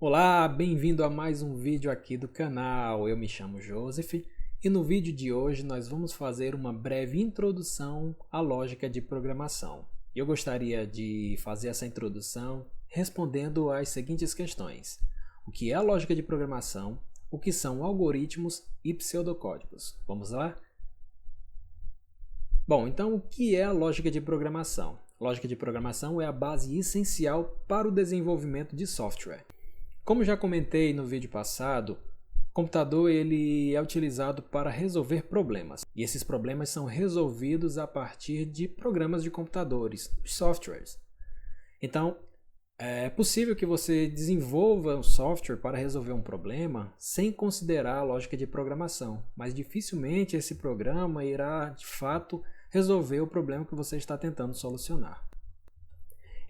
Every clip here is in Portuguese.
Olá, bem-vindo a mais um vídeo aqui do canal. Eu me chamo Joseph e no vídeo de hoje nós vamos fazer uma breve introdução à lógica de programação. Eu gostaria de fazer essa introdução respondendo às seguintes questões: o que é a lógica de programação? O que são algoritmos e pseudocódigos? Vamos lá? Bom, então o que é a lógica de programação? Lógica de programação é a base essencial para o desenvolvimento de software. Como já comentei no vídeo passado, o computador ele é utilizado para resolver problemas. E esses problemas são resolvidos a partir de programas de computadores, softwares. Então, é possível que você desenvolva um software para resolver um problema sem considerar a lógica de programação, mas dificilmente esse programa irá, de fato, resolver o problema que você está tentando solucionar.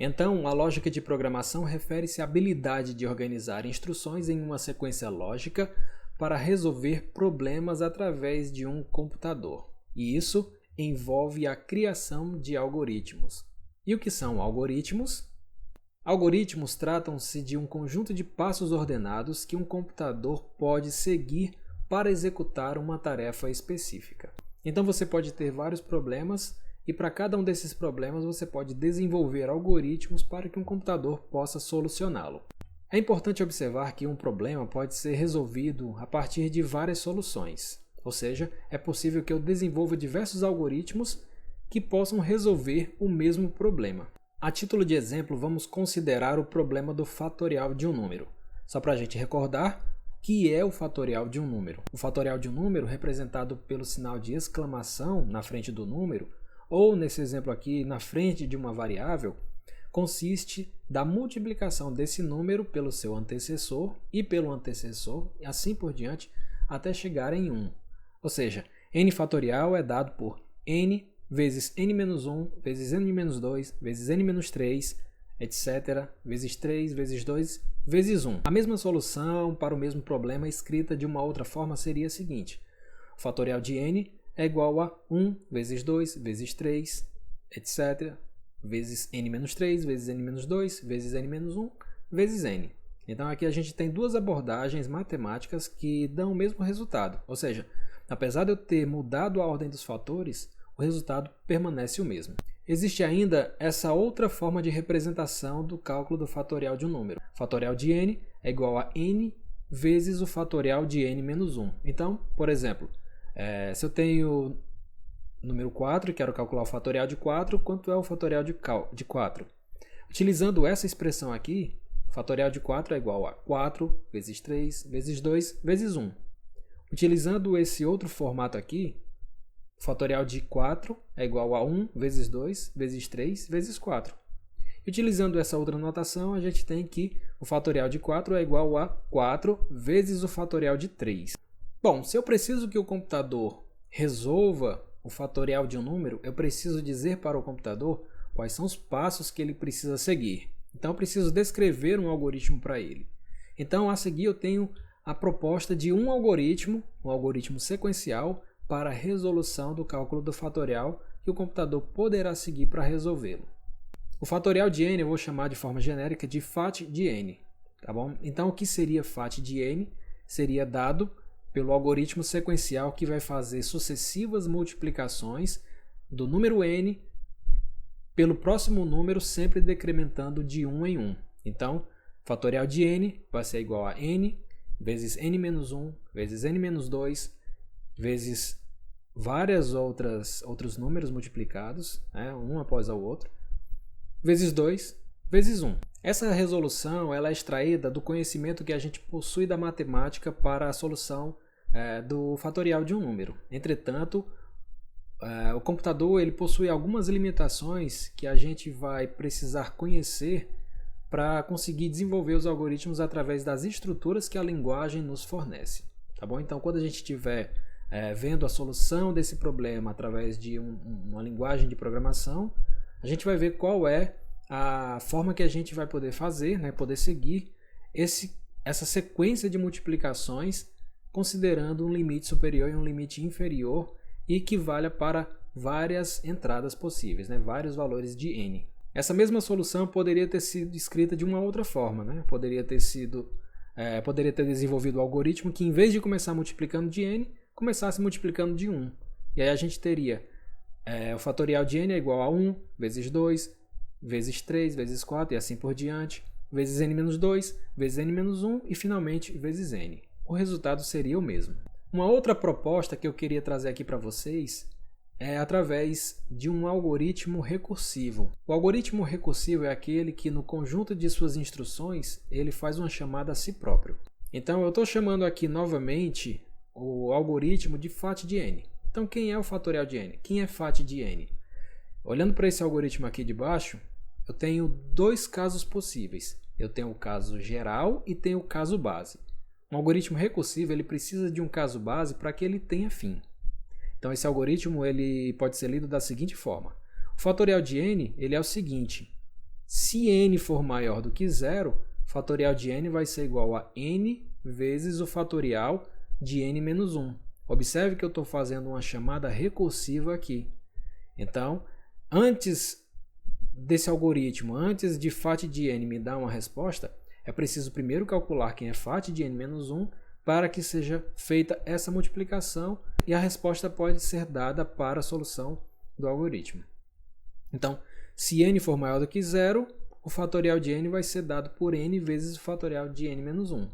Então, a lógica de programação refere-se à habilidade de organizar instruções em uma sequência lógica para resolver problemas através de um computador. E isso envolve a criação de algoritmos. E o que são algoritmos? Algoritmos tratam-se de um conjunto de passos ordenados que um computador pode seguir para executar uma tarefa específica. Então, você pode ter vários problemas e para cada um desses problemas você pode desenvolver algoritmos para que um computador possa solucioná-lo. É importante observar que um problema pode ser resolvido a partir de várias soluções, ou seja, é possível que eu desenvolva diversos algoritmos que possam resolver o mesmo problema. A título de exemplo, vamos considerar o problema do fatorial de um número. Só para a gente recordar, o que é o fatorial de um número? O fatorial de um número, representado pelo sinal de exclamação na frente do número, ou nesse exemplo aqui, na frente de uma variável, consiste da multiplicação desse número pelo seu antecessor e pelo antecessor, e assim por diante, até chegar em 1. Ou seja, n fatorial é dado por n vezes n-1, vezes n-2, vezes n-3, etc., vezes 3, vezes 2, vezes 1. A mesma solução para o mesmo problema escrita de uma outra forma seria a seguinte: o fatorial de n é igual a 1 vezes 2 vezes 3, etc., vezes n-3, vezes n-2, vezes n-1, vezes n. Então aqui a gente tem duas abordagens matemáticas que dão o mesmo resultado. Ou seja, apesar de eu ter mudado a ordem dos fatores, o resultado permanece o mesmo. Existe ainda essa outra forma de representação do cálculo do fatorial de um número. O fatorial de n é igual a n vezes o fatorial de n-1. Então, por exemplo, se eu tenho número 4 e quero calcular o fatorial de 4, quanto é o fatorial de 4? Utilizando essa expressão aqui, o fatorial de 4 é igual a 4 vezes 3 vezes 2 vezes 1. Utilizando esse outro formato aqui, o fatorial de 4 é igual a 1 vezes 2 vezes 3 vezes 4. E utilizando essa outra notação, a gente tem que o fatorial de 4 é igual a 4 vezes o fatorial de 3. Bom, se eu preciso que o computador resolva o fatorial de um número, eu preciso dizer para o computador quais são os passos que ele precisa seguir. Então, eu preciso descrever um algoritmo para ele. Então, a seguir, eu tenho a proposta de um algoritmo sequencial para a resolução do cálculo do fatorial que o computador poderá seguir para resolvê-lo. O fatorial de n eu vou chamar de forma genérica de fat de n. Tá bom? Então, o que seria fat de n? Seria dado pelo algoritmo sequencial que vai fazer sucessivas multiplicações do número n pelo próximo número, sempre decrementando de 1 em 1. Então, fatorial de n vai ser igual a n vezes n-1 vezes n-2 vezes outros números multiplicados, um após o outro, vezes 2 vezes 1. Essa resolução ela é extraída do conhecimento que a gente possui da matemática para a solução do fatorial de um número. Entretanto, o computador ele possui algumas limitações que a gente vai precisar conhecer para conseguir desenvolver os algoritmos através das estruturas que a linguagem nos fornece. Tá bom? Então, quando a gente estiver vendo a solução desse problema através de uma linguagem de programação, a gente vai ver qual é a forma que a gente vai poder fazer, poder seguir essa sequência de multiplicações, considerando um limite superior e um limite inferior e que valha para várias entradas possíveis, vários valores de n. Essa mesma solução poderia ter sido escrita de uma outra forma, né? Poderia ter desenvolvido um algoritmo que, em vez de começar multiplicando de n, começasse multiplicando de 1. E aí a gente teria o fatorial de n é igual a 1 vezes 2, vezes 3, vezes 4 e assim por diante, vezes n-2, vezes n-1 e finalmente vezes n. O resultado seria o mesmo. Uma outra proposta que eu queria trazer aqui para vocês é através de um algoritmo recursivo. O algoritmo recursivo é aquele que, no conjunto de suas instruções, ele faz uma chamada a si próprio. Então eu estou chamando aqui novamente o algoritmo de FAT de n. Então quem é o fatorial de n? Quem é FAT de n? Olhando para esse algoritmo aqui de baixo, eu tenho dois casos possíveis. Eu tenho o caso geral e tenho o caso base. Um algoritmo recursivo ele precisa de um caso base para que ele tenha fim. Então esse algoritmo ele pode ser lido da seguinte forma. O fatorial de n ele é o seguinte. Se n for maior do que zero, o fatorial de n vai ser igual a n vezes o fatorial de n menos 1. Observe que eu estou fazendo uma chamada recursiva aqui. Então, antes desse algoritmo, antes de FAT de n me dar uma resposta, é preciso primeiro calcular quem é FAT de n menos 1 para que seja feita essa multiplicação e a resposta pode ser dada para a solução do algoritmo. Então, se n for maior do que zero, o fatorial de n vai ser dado por n vezes o fatorial de n menos 1.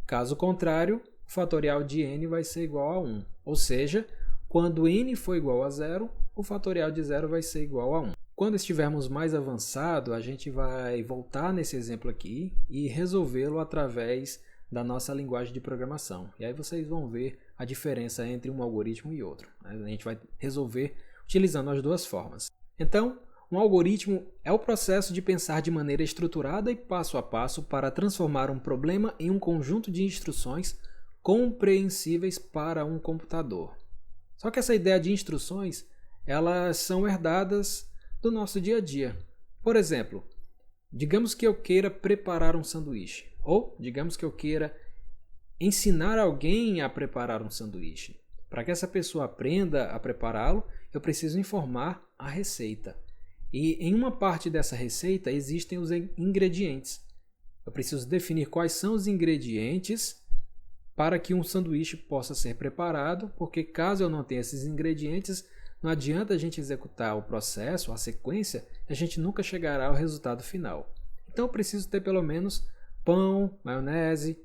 Caso contrário, o fatorial de n vai ser igual a 1. Ou seja, quando n for igual a zero, o fatorial de zero vai ser igual a 1. Quando estivermos mais avançado, a gente vai voltar nesse exemplo aqui e resolvê-lo através da nossa linguagem de programação. E aí vocês vão ver a diferença entre um algoritmo e outro. A gente vai resolver utilizando as duas formas. Então, um algoritmo é o processo de pensar de maneira estruturada e passo a passo para transformar um problema em um conjunto de instruções compreensíveis para um computador. Só que essa ideia de instruções, elas são herdadas do nosso dia a dia. Por exemplo, digamos que eu queira preparar um sanduíche, ou digamos que eu queira ensinar alguém a preparar um sanduíche. Para que essa pessoa aprenda a prepará-lo, eu preciso informar a receita. E em uma parte dessa receita existem os ingredientes. Eu preciso definir quais são os ingredientes para que um sanduíche possa ser preparado, porque caso eu não tenha esses ingredientes, não adianta a gente executar o processo, a sequência, e a gente nunca chegará ao resultado final. Então eu preciso ter pelo menos pão, maionese,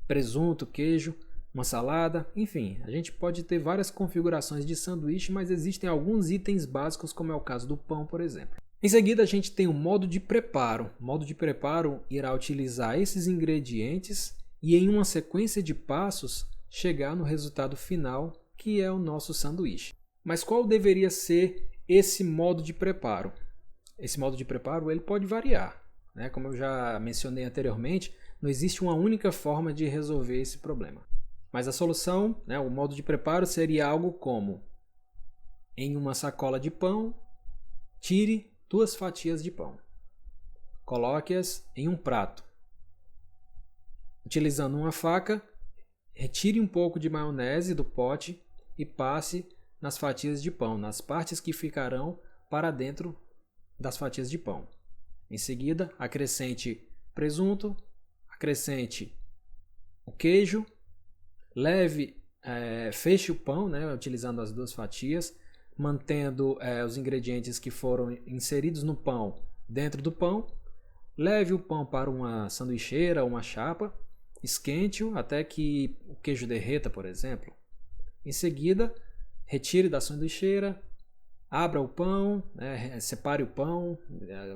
presunto, queijo, uma salada, enfim. A gente pode ter várias configurações de sanduíche, mas existem alguns itens básicos, como é o caso do pão, por exemplo. Em seguida a gente tem o modo de preparo. O modo de preparo irá utilizar esses ingredientes e em uma sequência de passos chegar no resultado final, que é o nosso sanduíche. Mas qual deveria ser esse modo de preparo? Esse modo de preparo ele pode variar, né? Como eu já mencionei anteriormente, não existe uma única forma de resolver esse problema. Mas a solução, né, o modo de preparo seria algo como: em uma sacola de pão, tire 2 fatias de pão. Coloque-as em um prato. Utilizando uma faca, retire um pouco de maionese do pote e passe nas fatias de pão, nas partes que ficarão para dentro das fatias de pão. Em seguida, acrescente presunto, acrescente o queijo, feche o pão, né, utilizando as 2 fatias, mantendo os ingredientes que foram inseridos no pão dentro do pão. Leve o pão para uma sanduicheira ou uma chapa, esquente-o até que o queijo derreta, por exemplo. Em seguida, retire da sanduicheira, abra o pão, separe o pão,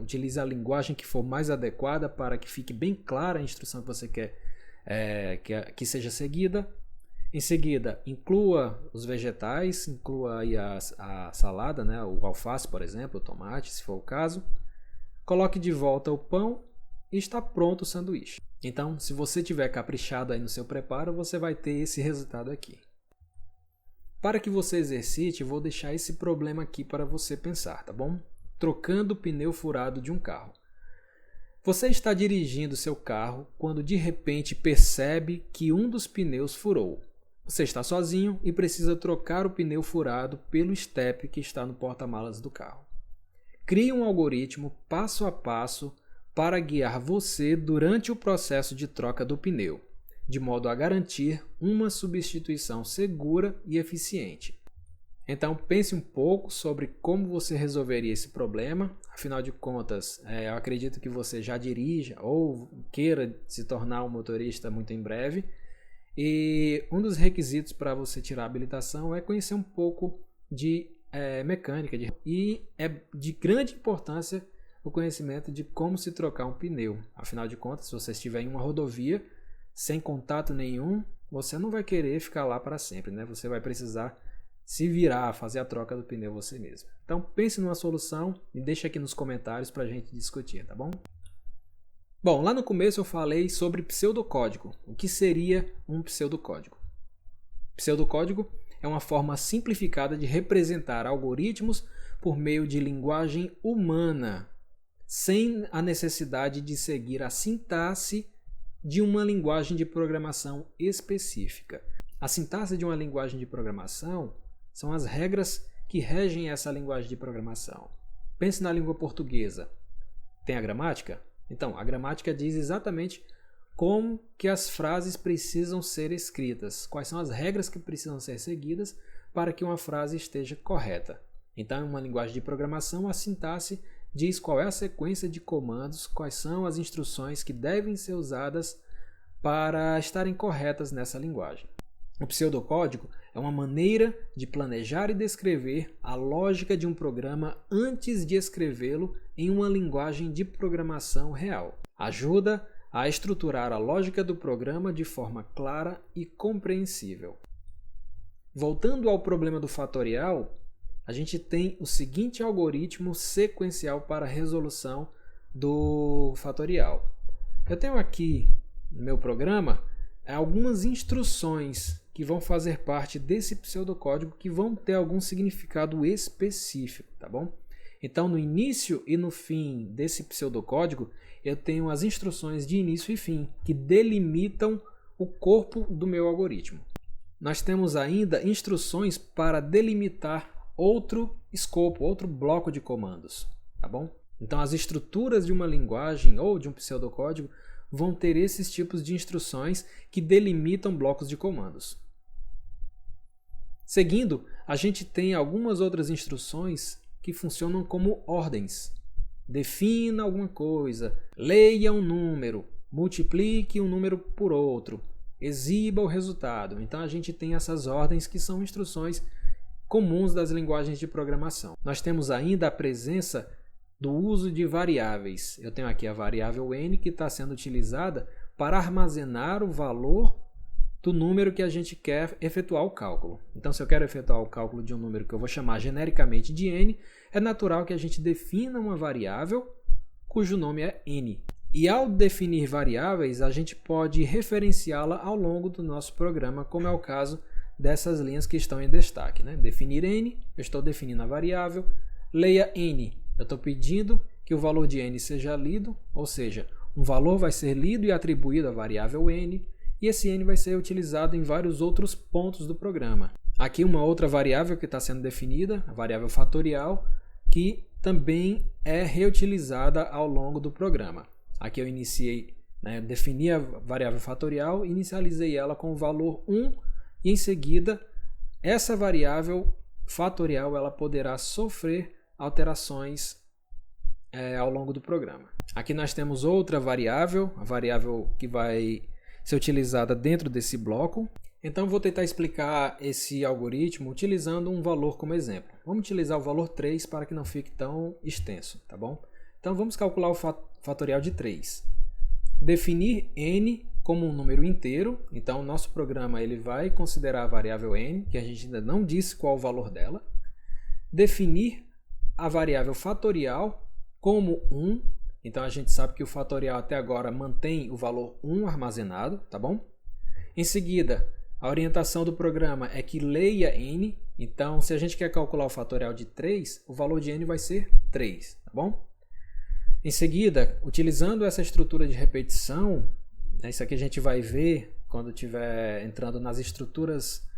utilize a linguagem que for mais adequada para que fique bem clara a instrução que você quer que seja seguida. Em seguida, inclua os vegetais, inclua aí a salada, né, o alface, por exemplo, o tomate, se for o caso. Coloque de volta o pão e está pronto o sanduíche. Então, se você tiver caprichado aí no seu preparo, você vai ter esse resultado aqui. Para que você exercite, eu vou deixar esse problema aqui para você pensar, tá bom? Trocando o pneu furado de um carro. Você está dirigindo seu carro quando de repente percebe que um dos pneus furou. Você está sozinho e precisa trocar o pneu furado pelo estepe que está no porta-malas do carro. crie um algoritmo passo a passo para guiar você durante o processo de troca do pneu, de modo a garantir uma substituição segura e eficiente. Então pense um pouco sobre como você resolveria esse problema. Afinal de contas, eu acredito que você já dirija ou queira se tornar um motorista muito em breve. E um dos requisitos para você tirar a habilitação é conhecer um pouco de mecânica. E é de grande importância o conhecimento de como se trocar um pneu. Afinal de contas, se você estiver em uma rodovia sem contato nenhum, você não vai querer ficar lá para sempre, né? Você vai precisar se virar, fazer a troca do pneu você mesmo. Então pense numa solução e deixe aqui nos comentários para a gente discutir, tá bom? Bom, lá no começo eu falei sobre pseudocódigo. O que seria um pseudocódigo? Pseudocódigo é uma forma simplificada de representar algoritmos por meio de linguagem humana, sem a necessidade de seguir a sintaxe de uma linguagem de programação específica. A sintaxe de uma linguagem de programação são as regras que regem essa linguagem de programação. Pense na língua portuguesa. Tem a gramática? Então, a gramática diz exatamente como que as frases precisam ser escritas, quais são as regras que precisam ser seguidas para que uma frase esteja correta. Então, em uma linguagem de programação, a sintaxe diz qual é a sequência de comandos, quais são as instruções que devem ser usadas para estarem corretas nessa linguagem. O pseudocódigo é uma maneira de planejar e descrever a lógica de um programa antes de escrevê-lo em uma linguagem de programação real. Ajuda a estruturar a lógica do programa de forma clara e compreensível. Voltando ao problema do fatorial, a gente tem o seguinte algoritmo sequencial para a resolução do fatorial. Eu tenho aqui no meu programa algumas instruções que vão fazer parte desse pseudocódigo que vão ter algum significado específico, tá bom? Então, no início e no fim desse pseudocódigo, eu tenho as instruções de início e fim, que delimitam o corpo do meu algoritmo. Nós temos ainda instruções para delimitar outro escopo, outro bloco de comandos, tá bom? Então, as estruturas de uma linguagem ou de um pseudocódigo vão ter esses tipos de instruções que delimitam blocos de comandos. Seguindo, a gente tem algumas outras instruções que funcionam como ordens. Defina alguma coisa, leia um número, multiplique um número por outro, exiba o resultado. Então a gente tem essas ordens que são instruções comuns das linguagens de programação. Nós temos ainda a presença do uso de variáveis. Eu tenho aqui a variável n que está sendo utilizada para armazenar o valor do número que a gente quer efetuar o cálculo. Então, se eu quero efetuar o cálculo de um número que eu vou chamar genericamente de n, é natural que a gente defina uma variável cujo nome é n. E ao definir variáveis, a gente pode referenciá-la ao longo do nosso programa, como é o caso dessas linhas que estão em destaque, né? Definir n, eu estou definindo a variável. Leia n, eu estou pedindo que o valor de n seja lido, ou seja, um valor vai ser lido e atribuído à variável n, e esse n vai ser utilizado em vários outros pontos do programa. Aqui uma outra variável que está sendo definida, a variável fatorial, que também é reutilizada ao longo do programa. Aqui eu defini a variável fatorial, inicializei ela com o valor 1 e em seguida essa variável fatorial ela poderá sofrer alterações ao longo do programa. Aqui nós temos outra variável, a variável que vai ser utilizada dentro desse bloco. Então vou tentar explicar esse algoritmo utilizando um valor como exemplo. Vamos utilizar o valor 3 para que não fique tão extenso, tá bom? Então vamos calcular o fatorial de 3. Definir n como um número inteiro. Então o nosso programa ele vai considerar a variável n, que a gente ainda não disse qual o valor dela. Definir a variável fatorial como 1. Então a gente sabe que o fatorial até agora mantém o valor 1 armazenado, tá bom? Em seguida, a orientação do programa é que leia n. Então, se a gente quer calcular o fatorial de 3, o valor de n vai ser 3, tá bom? Em seguida, utilizando essa estrutura de repetição, isso aqui a gente vai ver quando estiver entrando nas estruturas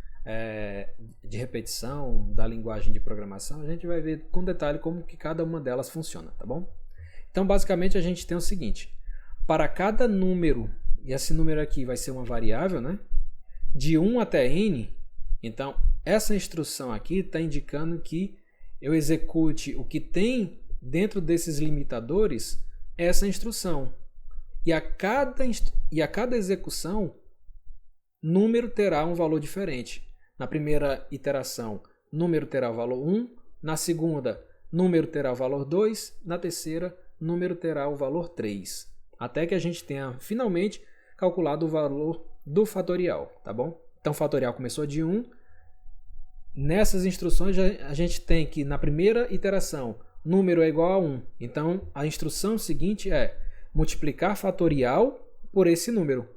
de repetição da linguagem de programação, a gente vai ver com detalhe como que cada uma delas funciona, tá bom? Então, basicamente, a gente tem o seguinte: para cada número, e esse número aqui vai ser uma variável, né? De 1 até n, então essa instrução aqui está indicando que eu execute o que tem dentro desses limitadores, essa instrução. E a cada execução, número terá um valor diferente. Na primeira iteração, número terá o valor 1, na segunda, número terá o valor 2, na terceira, número terá o valor 3. Até que a gente tenha finalmente calculado o valor do fatorial, tá bom? Então o fatorial começou de 1. Nessas instruções a gente tem que na primeira iteração, número é igual a 1. Então a instrução seguinte é multiplicar fatorial por esse número.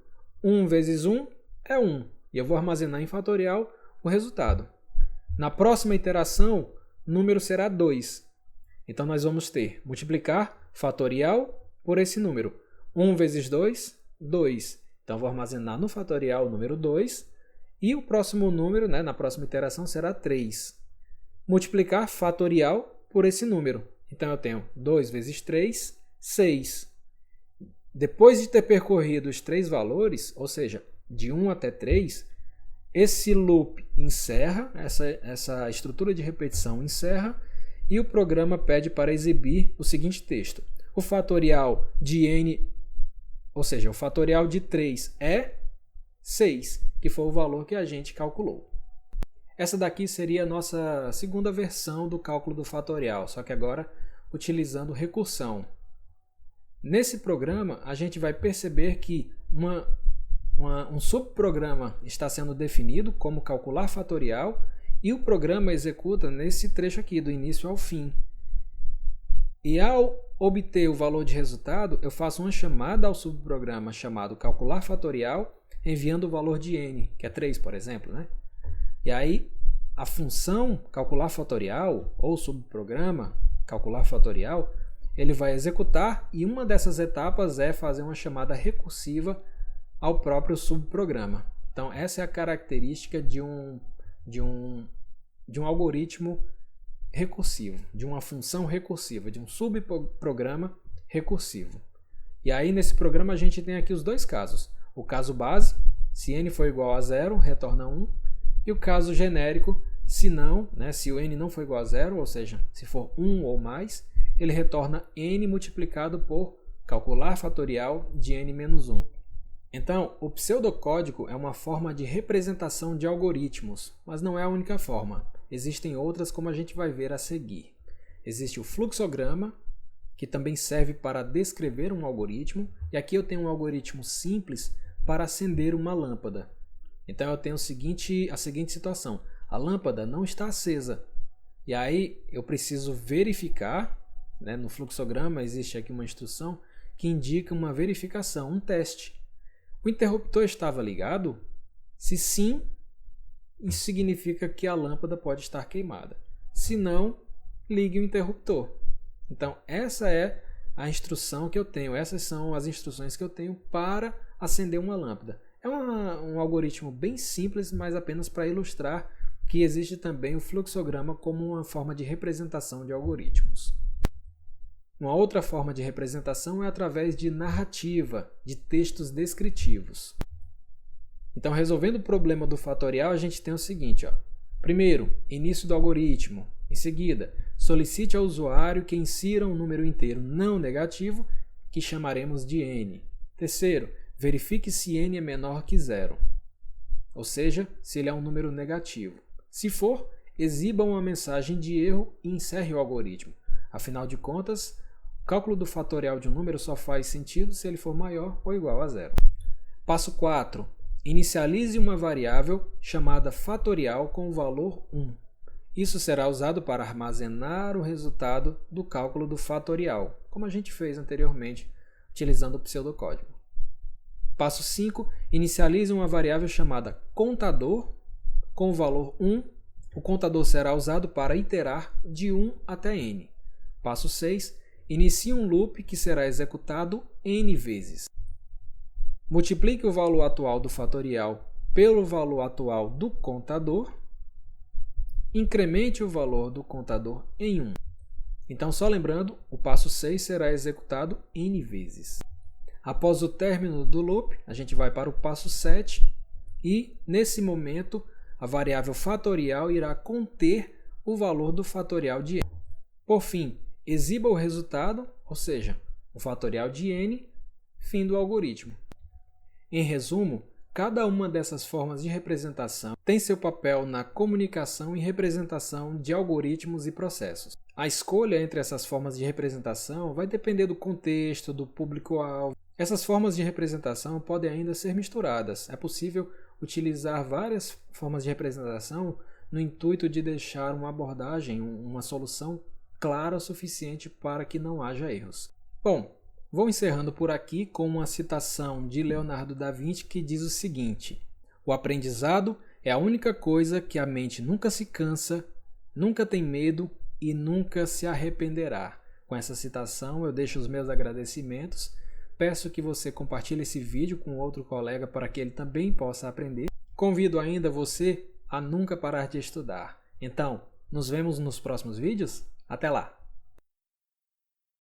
1 vezes 1 é 1. E eu vou armazenar em fatorial o resultado. Na próxima iteração, número será 2. Então nós vamos ter multiplicar fatorial por esse número. 1 vezes 2, 2. Então vou armazenar no fatorial o número 2. E o próximo número, né, na próxima iteração, será 3. Multiplicar fatorial por esse número. Então eu tenho 2 vezes 3, 6. Depois de ter percorrido os 3 valores, ou seja, de 1 até 3, esse loop encerra, essa estrutura de repetição encerra, e o programa pede para exibir o seguinte texto: o fatorial de n, ou seja, o fatorial de 3 é 6, que foi o valor que a gente calculou. Essa daqui seria a nossa segunda versão do cálculo do fatorial, só que agora utilizando recursão. Nesse programa, a gente vai perceber que um subprograma está sendo definido como calcular fatorial e o programa executa nesse trecho aqui, do início ao fim. E ao obter o valor de resultado, eu faço uma chamada ao subprograma chamado calcular fatorial, enviando o valor de n, que é 3, por exemplo, né? E aí, a função calcular fatorial, ou subprograma calcular fatorial, ele vai executar, e uma dessas etapas é fazer uma chamada recursiva ao próprio subprograma. Então, essa é a característica de um algoritmo recursivo, de uma função recursiva, de um subprograma recursivo. E aí, nesse programa, a gente tem aqui os dois casos. O caso base, se n for igual a 0, retorna 1. E o caso genérico, se não, né, se o n não for igual a 0, ou seja, se for 1 ou mais, ele retorna n multiplicado por calcular fatorial de n menos 1. Então, o pseudocódigo é uma forma de representação de algoritmos, mas não é a única forma. Existem outras, como a gente vai ver a seguir. Existe o fluxograma, que também serve para descrever um algoritmo, e aqui eu tenho um algoritmo simples para acender uma lâmpada. Então eu tenho a seguinte situação: a lâmpada não está acesa. E aí eu preciso verificar, né, no fluxograma existe aqui uma instrução que indica uma verificação, um teste. O interruptor estava ligado? Se sim, isso significa que a lâmpada pode estar queimada. Se não, ligue o interruptor. Então, essa é a instrução que eu tenho. Essas são as instruções que eu tenho para acender uma lâmpada. É um algoritmo bem simples, mas apenas para ilustrar que existe também o fluxograma como uma forma de representação de algoritmos. Uma outra forma de representação é através de narrativa, de textos descritivos. Então, resolvendo o problema do fatorial, a gente tem o seguinte, ó. Primeiro, início do algoritmo. Em seguida, solicite ao usuário que insira um número inteiro não negativo, que chamaremos de n. Terceiro, verifique se n é menor que 0, ou seja, se ele é um número negativo. Se for, exiba uma mensagem de erro e encerre o algoritmo. Afinal de contas, o cálculo do fatorial de um número só faz sentido se ele for maior ou igual a 0. Passo 4. Inicialize uma variável chamada fatorial com o valor 1. Isso será usado para armazenar o resultado do cálculo do fatorial, como a gente fez anteriormente, utilizando o pseudocódigo. Passo 5. Inicialize uma variável chamada contador com o valor 1. O contador será usado para iterar de 1 até n. Passo 6. Inicie um loop que será executado n vezes. Multiplique o valor atual do fatorial pelo valor atual do contador, incremente o valor do contador em 1. Então, só lembrando, o passo 6 será executado N vezes. Após o término do loop, a gente vai para o passo 7 e, nesse momento, a variável fatorial irá conter o valor do fatorial de n. Por fim, exiba o resultado, ou seja, o fatorial de n, fim do algoritmo. Em resumo, cada uma dessas formas de representação tem seu papel na comunicação e representação de algoritmos e processos. A escolha entre essas formas de representação vai depender do contexto, do público-alvo. Essas formas de representação podem ainda ser misturadas. É possível utilizar várias formas de representação no intuito de deixar uma abordagem, uma solução clara o suficiente para que não haja erros. Bom, vou encerrando por aqui com uma citação de Leonardo da Vinci que diz o seguinte: o aprendizado é a única coisa que a mente nunca se cansa, nunca tem medo e nunca se arrependerá. Com essa citação eu deixo os meus agradecimentos. Peço que você compartilhe esse vídeo com outro colega para que ele também possa aprender. Convido ainda você a nunca parar de estudar. Então, nos vemos nos próximos vídeos? Até lá!